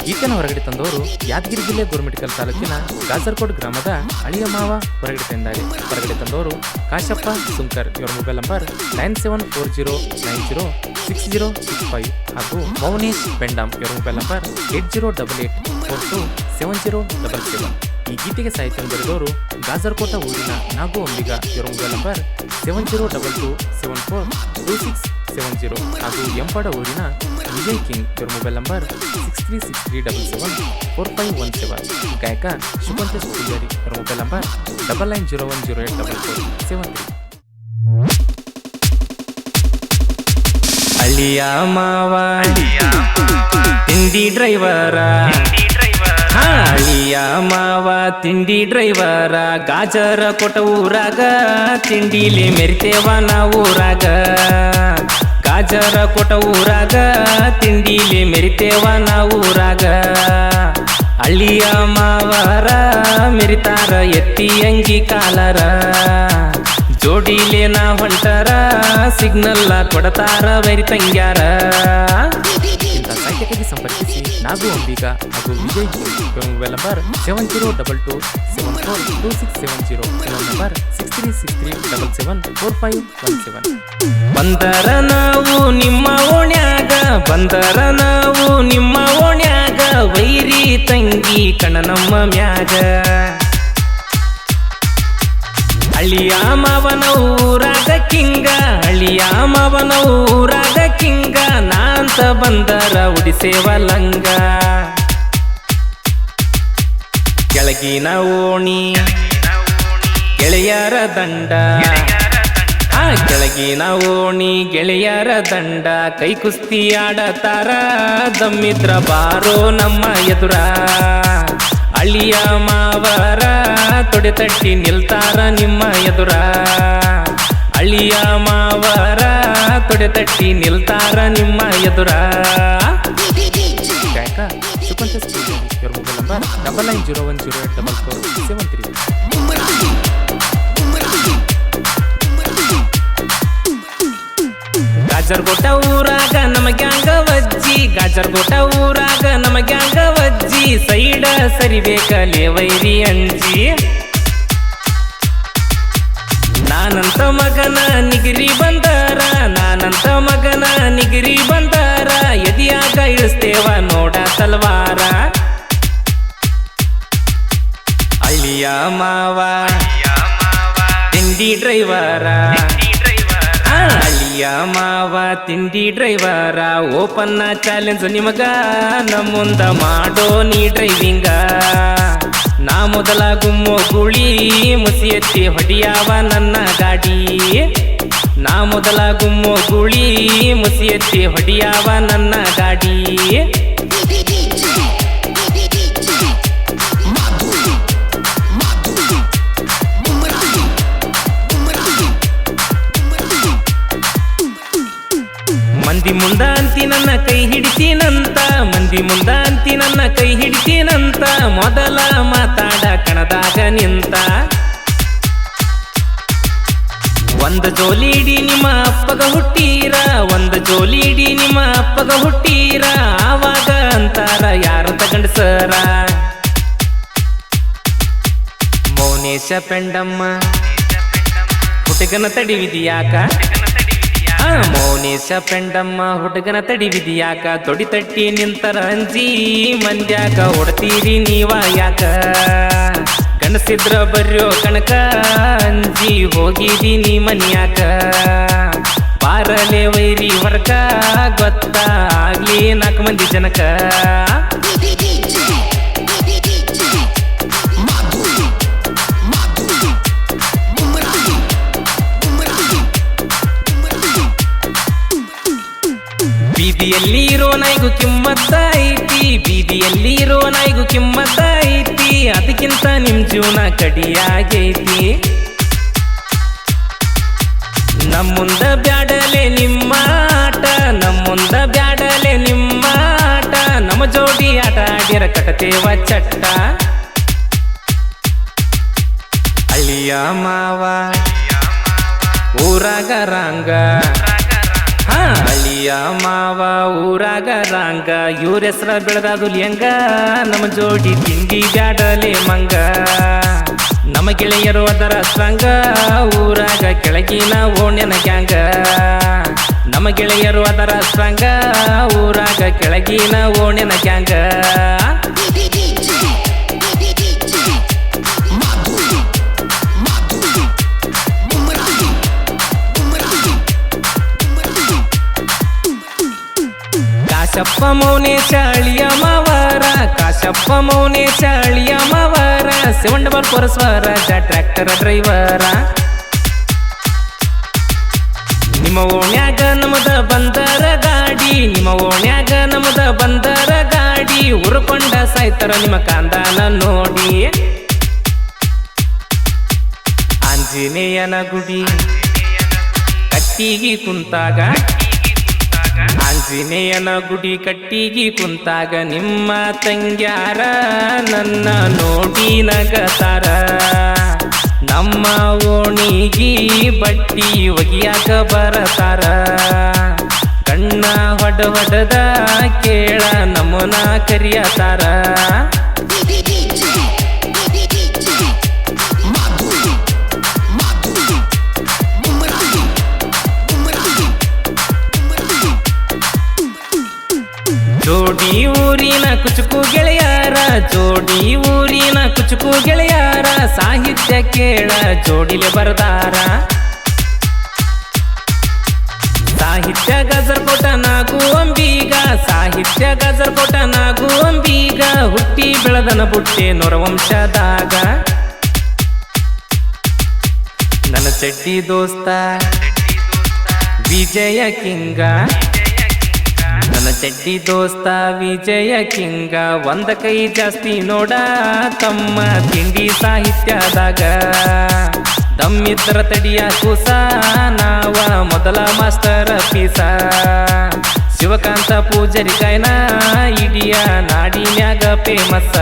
ಗೀತೆನ ಹೊರಗಡೆ ತಂದವರು ಯಾದಗಿರಿ ಜಿಲ್ಲೆ ಗೋರ್ಮೆಂಟ್ಕಲ್ ತಾಲೂಕಿನ ಗಾಜರ್ಕೋಟ್ ಗ್ರಾಮದ ಅಳಿಯ ಮಾವ ಹೊರಗಡೆ ತಂದಿದ್ದಾರೆ. ಹೊರಗಡೆ ತಂದವರು ಕಾಶಪ್ಪ ಸುಂಕರ್. ಇವರ ಮೊಬೈಲ್ ನಂಬರ್ 9740906065 ಹಾಗೂ ಮೌನೇಶ್ ಪೆಂಡಾಮ್. ಇವರ ಮೊಬೈಲ್ ನಂಬರ್ 8088427077. ಈ ಗೀತೆಗೆ ಸಾಹಿತ್ಯ ಬರೆದವರು ಗಾಜರ್ಕೋಟ ಊರಿನ ನಾಗು ಅಂಬಿಗ. ಇವರ ಮೊಬೈಲ್ ನಂಬರ್ 7022742670 ಹಾಗೂ ಎಂಪಾಡ ಊರಿನ ವಿಜಯ್ ಕಿಂಗ್. ಇವರ ಮೊಬೈಲ್ ನಂಬರ್ 6363774517. ಗಾಯಕ ಶುಭಂತೇಶ್ ಪೂಜಾರಿ. ಇವರ ಮೊಬೈಲ್ ನಂಬರ್ 9901084473. ಅಳಿಯ ಮಾವ ತಿಂಡಿ ಡ್ರೈವರ, ಅಳಿಯ ಮಾವ ತಿಂಡಿ ಡ್ರೈವರ, ಗಾಜರ ಕೊಟ್ಟ ಊರಾಗ ತಿಂಡಿಲಿ ಮೆರಿತೇವ ನಾವೂರಾಗ. ಗಾಜರ ಕೊಟ್ಟ ಊರಾಗ ತಿಂಡಿಲಿ ಮೆರಿತೇವ ನಾವೂರಾಗ. ಅಳಿಯ ಮಾವರ ಮೆರಿತಾರ ಎತ್ತಿ ಅಂಗಿ ಕಾಲರ, ಜೋಡಿಲೆ ನಾ ಹೊಂಟರ ಸಿಗ್ನಲ್ಲ ಕೊಡತಾರ ಬರಿ ತಂಗ್ಯಾರ. ಇಂಥ ಸಾಹಿತ್ಯಕ್ಕಾಗಿ ಸಂಪರ್ಕಿಸಿ ನಾಗು ಅಂಬಿಗ ಹಾಗೂ ವಿಜಯ್ ಮೊಬೈಲ್ ನಂಬರ್ 7022742670. ನಂಬರ್ 6363774517. ಬಂದರ ನಾವು ನಿಮ್ಮ ಓಣ್ಯಾಗ, ಬಂದರ ನಾವು ನಿಮ್ಮ ಓಣ್ಯಾಗ, ವೈರಿ ತಂಗಿ ಕಣ ನಮ್ಮ ಮ್ಯಾಗ. ಅಳಿಯ ಮಾವನ ಊರಾಗ ಕಿಂಗ, ಅಳಿಯ ಮಾವನ ಊರಾಗ ಕಿಂಗ, ನಾಂತ ಬಂದರ ಉಡಿಸೇವ ಲಂಗ. ಕೆಳಗಿನ ಓಣಿ ಗೆಳೆಯರ ದಂಡ, ಕೆಳಗಿನ ಓಣಿ ಗೆಳೆಯರ ದಂಡ, ಕೈ ಕುಸ್ತಿ ಆಡತಾರ ದಮ್ಮಿದ್ರ ಬಾರೋ ನಮ್ಮ ಎದುರ. ಅಳಿಯ ಮಾವರ ತೊಡೆ ತಟ್ಟಿ ನಿಲ್ತಾರ ನಿಮ್ಮ ಎದುರ. ಅಳಿಯ ಮಾವರ ತೊಡೆ ತಟ್ಟಿ ನಿಲ್ತಾರ ನಿಮ್ಮ ಎದುರ. ಗಾಯಕ ಶುಭಂತೇಶ್ ಪೂಜಾರಿ. ಇವರ ಮೊಬೈಲ್ ನಂಬರ್ 9901084473. ಗಾಜರ್ಕೋಟ ಊರಾಗ ನಮಗ್ಯಾಂಗ ವಜ್ಜಿ, ಗಾಜರ್ಕೋಟ ಊರಾಗ ನಮಗ್ಯಾಂಗ ವಜ್ಜಿ, ಸೈಡ ಸರಿಬೇಕಲೇ ವೈರಿ ಅಂಜಿ. ನಾನಂತ ಮಗನ ನಿಗಿರಿ ಬಂದಾರ, ನಾನಂತ ಮಗನ ನಿಗಿರಿ ಬಂದಾರ, ಎದಿಯಾಗ ಇಳಿಸ್ತೇವ ನೋಡ ತಲ್ವಾರ. ಅಳಿಯ ಮಾವ ತಿಂಡಿ ಡ್ರೈವರ, ಅಳಿಯ ಮಾವ ತಿಂಡಿ ಡ್ರೈವರ, ಓಪನ್ನ ಚಾಲೆಂಜ್ ನಿಮಗ ನಮ್ಮುಂದ ಮಾಡೋ ನೀ ಡ್ರೈವಿಂಗ. ನಾ ಮೊದಲ ಗುಮ್ಮೋ ಗುಳಿ ಮುಸಿ ಎತ್ತಿ ಹೊಡಿಯಾವ ನನ್ನ ಗಾಡಿ. ನಾ ಮೊದಲ ಗುಮ್ಮೋ ಗುಳಿ ಮುಸಿ ಎತ್ತಿ ಹೊಡಿಯಾವ ನನ್ನ ಗಾಡಿ. ಮಂದಿ ಮುಂದ ಅಂತಿ ನನ್ನ ಕೈ ಹಿಡಿತೀನಂತ, ಮಂದಿ ಮುಂದ ಅಂತಿ ನನ್ನ ಕೈ ಹಿಡಿತೀನಂತ, ಮೊದಲ ಮಾತಾಡ ಕಣದಾಗ ನಿಂತ. ಒಂದ ಜೋಲಿಡಿ ನಿಮ್ಮ ಅಪ್ಪಗ ಹುಟ್ಟೀರ, ಒಂದ ಜೋಲಿಡಿ ನಿಮ್ಮ ಅಪ್ಪಗ ಹುಟ್ಟೀರ, ಆವಾಗ ಅಂತಾರ ಯಾರಂತ ಗಂಡಸರ. ಮೌನೇಶ ಪೆಂಡಮ್ಮ ಹುಡುಗನ ತಡಿವಿದಿಯಾಕ, ಮೌನೇಶ ಪೆಂಡಮ್ಮ ಹುಡುಗನ ತಡಿವಿದಿಯಾಕ, ತೊಡಿ ತಟ್ಟಿ ನಿಂತರ ಅಂಜಿ ಮಂದ್ಯಾಕ ಹೊಡ್ತೀರಿ ನೀವ ಯಾಕ. ಗಣಸಿದ್ರ ಬರ್ಯೋ ಕಣಕ ಅಂಜಿ ಹೋಗಿದೀನಿ ಮನ್ಯಾಕ. ಬಾರಲೆ ವೈರಿ ವರ್ಕ ಗೊತ್ತಾಗ್ಲಿ 4 ಮಂದಿ ಜನಕ. ಬೀದಿಯಲ್ಲಿರೋ ನಾಯಿಗೂ ಕಿಮ್ಮತ್ತ ಐತಿ, ಬೀದಿಯಲ್ಲಿರೋ ನಾಯಿಗೂ ಕಿಮ್ಮತ್ತ ಐತಿ, ಅದಕ್ಕಿಂತ ನಿಮ್ ಜೀವನ ಕಡಿಯಾಗೈತಿ. ನಮ್ಮುಂದ ಬ್ಯಾಡಲೆ ನಿಮ್ಮ ಆಟ, ನಮ್ಮುಂದ ಬ್ಯಾಡಲೆ ನಿಮ್ಮ ಆಟ, ನಮ್ಮ ಜೋಡಿ ಆಟ ಆಡಿರ ಕಟತೇವ ಚಟ್ಟ. ಅಳಿಯ ಮಾವ ಊರಾಗ ರಂಗ, ಅಳಿಯ ಮಾವ ಊರಾಗ ರಾಂಗ ಇವ್ರ ಹೆಸ್ರ ಬೆಳೆದಾದು ಲಿಯಂಗ ನಮ್ಮ ಜೋಡಿ ತಿಂಡಿ ಬ್ಯಾಡಲೆ ಮಂಗ ನಮ್ಮ ಗೆಳೆಯರು ಅದರ ಸ್ಟ್ರಾಂಗ ಊರಾಗ ಕೆಳಗಿನ ಓಣ್ಯನ ಗ್ಯಾಂಗ ನಮ್ಮ ಗೆಳೆಯರು ಅದರ ಸ್ಟ್ರಾಂಗ ಊರಾಗ ಕೆಳಗಿನ ಓಣ್ಯನ ಗ್ಯಾಂಗ ಕಾಶಪ್ಪ ಮೌನೇಶ ಅಳಿಯ ಮಾವರ ಕಾಶಪ್ಪ ಮೌನೇಶ ಅಳಿಯ ಮಾವರ 744 ಸ್ವರಾಜ ಟ್ರ್ಯಾಕ್ಟರ್ ಡ್ರೈವರ ನಿಮ್ಮ ಓಣ್ಯಾಗ ನಮದ ಬಂದರ ಗಾಡಿ ನಿಮ್ಮ ಓಣ್ಯಾಗ ನಮದ ಬಂದರ ಗಾಡಿ ಉರ್ಕೊಂಡ ಸಾಯ್ತರ ನಿಮ್ಮ ಕಾಂದಾನ ನೋಡಿ ಆಂಜನೇಯನ ಗುಡಿ ಕಟ್ಟಿಗಿ ಕುಂತಾಗ ಆಂಜನೇಯನ ಗುಡಿ ಕಟ್ಟಿಗಿ ಕುಂತಾಗ ನಿಮ್ಮ ತಂಗ್ಯಾರ ನನ್ನ ನೋಡಿ ನಗತಾರ ನಮ್ಮ ಓಣಿಗಿ ಬಟ್ಟಿ ಒಗಿಯಾಕ ಬರತಾರ ಕಣ್ಣ ಹೊಡದ ಕೇಳ ನಮ್ಮನ ಕರಿಯತಾರ ಜೋಡಿ ಊರಿನ ಕುಚುಕು ಗೆಳೆಯಾರ ಜೋಡಿ ಊರಿನ ಕುಚುಕು ಗೆಳೆಯಾರ ಸಾಹಿತ್ಯ ಕೇಳ ಜೋಡಿಲೆ ಬರದಾರ ಸಾಹಿತ್ಯ ಗಜರ್ಕೋಟ ನಾಗುವಂಬೀಗ ಸಾಹಿತ್ಯ ಗಜರ್ಕೋಟ ನಾಗುವಂಬೀಗ ಹುಟ್ಟಿ ಬೆಳೆದನ ಬುಟ್ಟೆ ನೊರವಂಶದಾಗ ನನ್ನ ಚಡ್ಡಿ ದೋಸ್ತ ವಿಜಯ ಕಿಂಗ ನನ್ನ ಚಡ್ಡಿ ದೋಸ್ತ ವಿಜಯ ಕಿಂಗ ಒಂದ ಕೈ ಜಾಸ್ತಿ ನೋಡ ತಮ್ಮ ತಿಂಡಿ ಸಾಹಿತ್ಯದಾಗ ದಮ್ಮಿದ್ರ ತಡಿಯ ಕೂಸ ನಾವ ಮೊದಲ master piece Shivakanta Poojary ಕಾಯ್ನ ಇಡಿಯ ನಾಡಿನ್ಯಾಗ famous